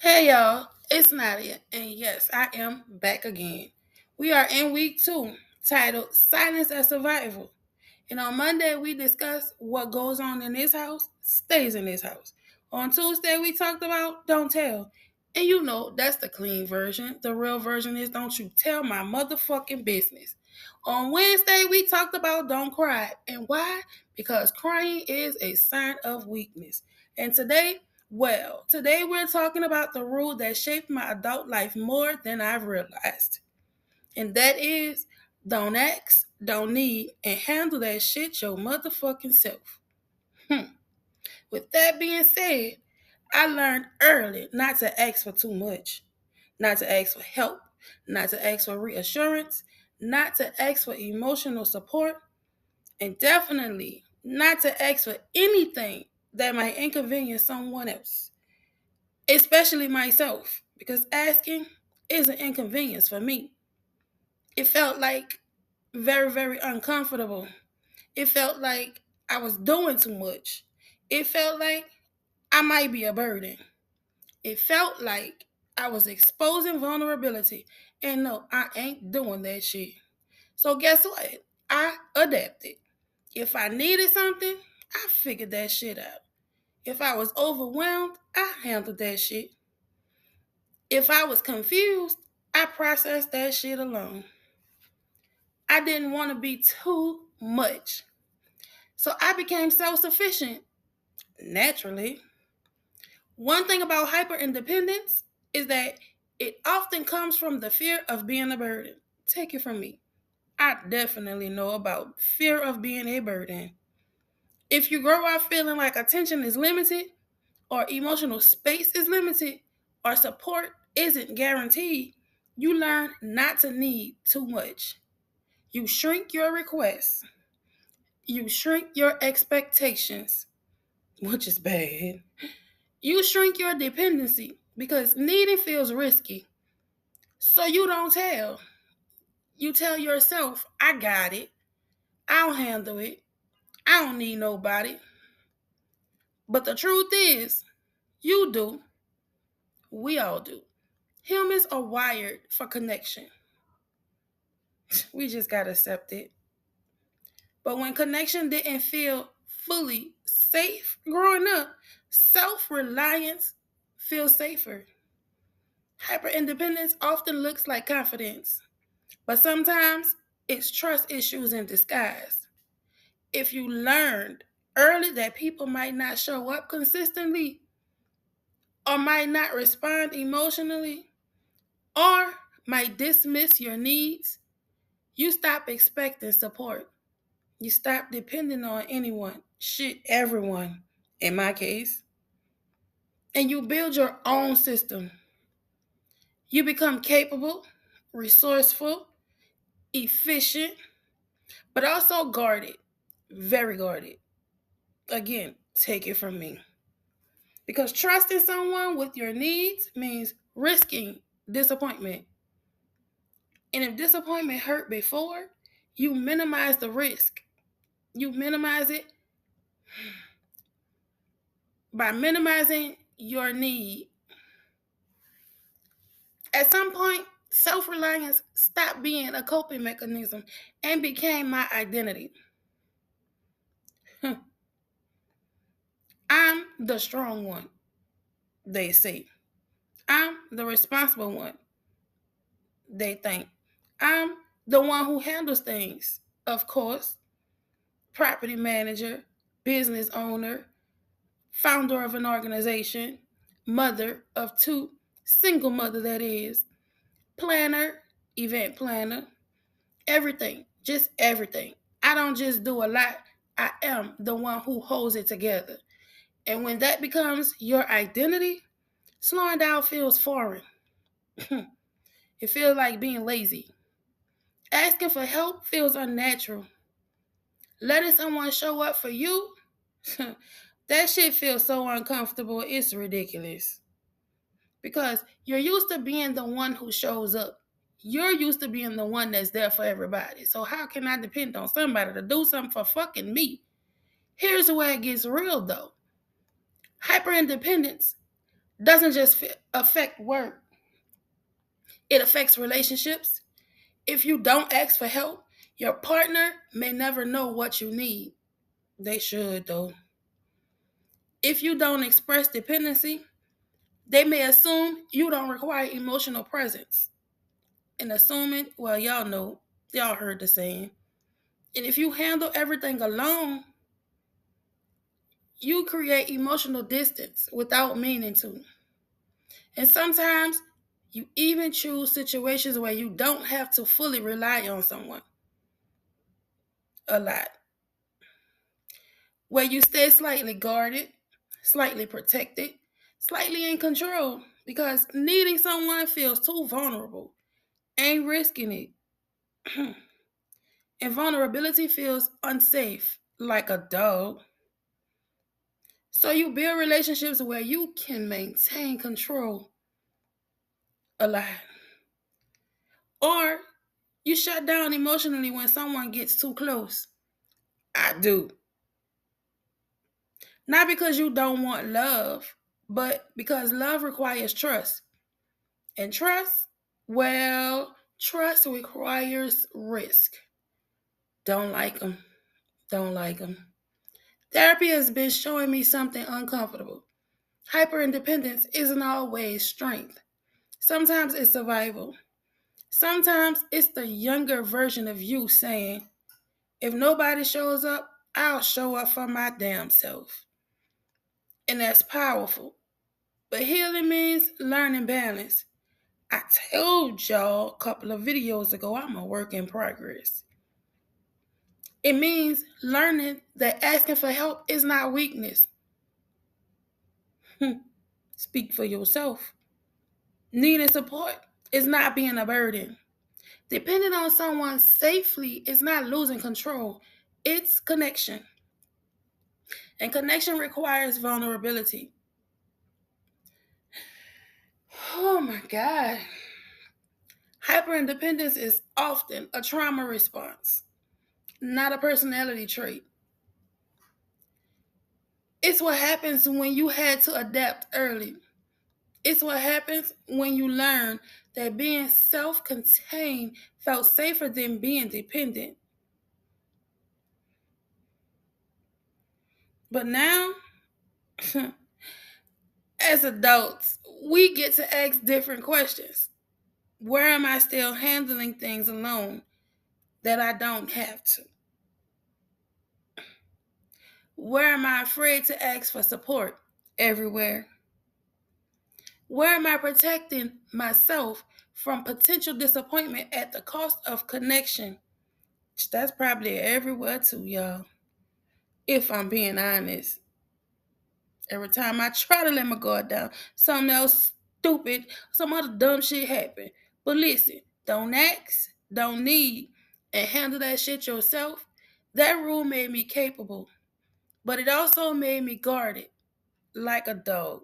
Hey y'all, it's Nadia, and yes, I am back again. We are in week two, titled Silence as Survival. And on Monday, we discussed what goes on in this house stays in this house. On Tuesday, we talked about don't tell. And you know, that's the clean version. The real version is don't you tell my motherfucking business. On Wednesday, we talked about don't cry. And why? Because crying is a sign of weakness. And today we're talking about the rule that shaped my adult life more than I've realized. And that is don't ask, don't need, and handle that shit your motherfucking self. With that being said, I learned early not to ask for too much, not to ask for help, not to ask for reassurance, not to ask for emotional support, and definitely not to ask for anything that might inconvenience someone else, especially myself, because asking is an inconvenience for me. It felt like very, very uncomfortable. It felt like I was doing too much. It felt like I might be a burden. It felt like I was exposing vulnerability. And no, I ain't doing that shit. So guess what? I adapted. If I needed something, I figured that shit out. If I was overwhelmed, I handled that shit. If I was confused, I processed that shit alone. I didn't want to be too much. So I became self sufficient naturally. One thing about hyper independence is that it often comes from the fear of being a burden. Take it from me. I definitely know about fear of being a burden. If you grow up feeling like attention is limited, or emotional space is limited, or support isn't guaranteed, you learn not to need too much. You shrink your requests, you shrink your expectations, which is bad. You shrink your dependency because needing feels risky. So you don't tell. You tell yourself, I got it. I'll handle it. I don't need nobody. But the truth is, you do. We all do. Humans are wired for connection. We just gotta accept it. But when connection didn't feel fully safe growing up, self reliance feels safer. Hyper independence often looks like confidence, but sometimes it's trust issues in disguise. If you learned early that people might not show up consistently, or might not respond emotionally, or might dismiss your needs, you stop expecting support. You stop depending on anyone, shit, everyone, in my case, and you build your own system. You become capable, resourceful, efficient, but also guarded, very guarded. Again, take it from me. Because trusting someone with your needs means risking disappointment. And if disappointment hurt before, you minimize the risk. You minimize it by minimizing your need. At some point, self reliance stopped being a coping mechanism and became my identity. I'm the strong one, they say. I'm the responsible one, they think. I'm the one who handles things, of course. Property manager, business owner, founder of an organization, mother of two, single mother that is, planner, event planner, everything, just everything. I don't just do a lot, I am the one who holds it together. And when that becomes your identity, slowing down feels foreign. It feels like being lazy. Asking for help feels unnatural. Letting someone show up for you, that shit feels so uncomfortable, it's ridiculous. Because you're used to being the one who shows up. You're used to being the one that's there for everybody. So how can I depend on somebody to do something for fucking me? Here's where it gets real though. Hyper independence doesn't just affect work, it affects relationships. If you don't ask for help, your partner may never know what you need. They should, though. If you don't express dependency, they may assume you don't require emotional presence. And assuming, well, y'all know, y'all heard the saying. And if you handle everything alone, you create emotional distance without meaning to. And sometimes you even choose situations where you don't have to fully rely on someone a lot, where you stay slightly guarded, slightly protected, slightly in control because needing someone feels too vulnerable, ain't risking it. And vulnerability feels unsafe, like a dog. So you build relationships where you can maintain control a lot. Or you shut down emotionally when someone gets too close. I do. Not because you don't want love, but because love requires trust. And trust, well, trust requires risk. Don't like them. Don't like them. Therapy has been showing me something uncomfortable. Hyperindependence isn't always strength. Sometimes it's survival. Sometimes it's the younger version of you saying, if nobody shows up, I'll show up for my damn self. And that's powerful. But healing means learning balance. I told y'all a couple of videos ago, I'm a work in progress. It means learning that asking for help is not weakness. Speak for yourself. Needing support is not being a burden. Depending on someone safely is not losing control, it's connection. And connection requires vulnerability. Oh my God. Hyperindependence is often a trauma response, not a personality trait. It's what happens when you had to adapt early. It's what happens when you learn that being self contained felt safer than being dependent. But now, as adults, we get to ask different questions. Where am I still handling things alone that I don't have to? Where am I afraid to ask for support? Everywhere. Where am I protecting myself from potential disappointment at the cost of connection? That's probably everywhere too, y'all. If I'm being honest. Every time I try to let my guard down, something else stupid, some other dumb shit happen. But listen, don't ask, don't need, and handle that shit yourself. That rule made me capable, but it also made me guarded like a dog.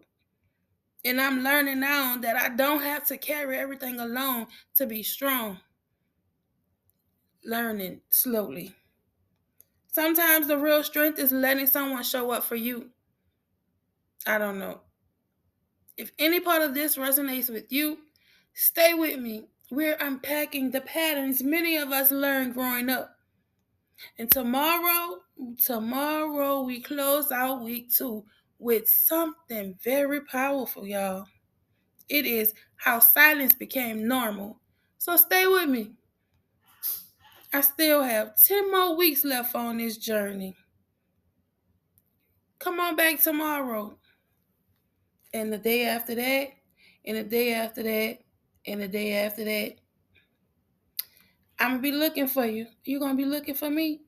And I'm learning now that I don't have to carry everything alone to be strong. Learning slowly. Sometimes the real strength is letting someone show up for you. I don't know. If any part of this resonates with you, stay with me. We're unpacking the patterns many of us learned growing up. And tomorrow we close out week 2 with something very powerful, y'all. It is how silence became normal. So stay with me. I still have 10 more weeks left on this journey. Come on back tomorrow. And the day after that, and the day after that, and the day after that. I'm going to be looking for you. You're going to be looking for me.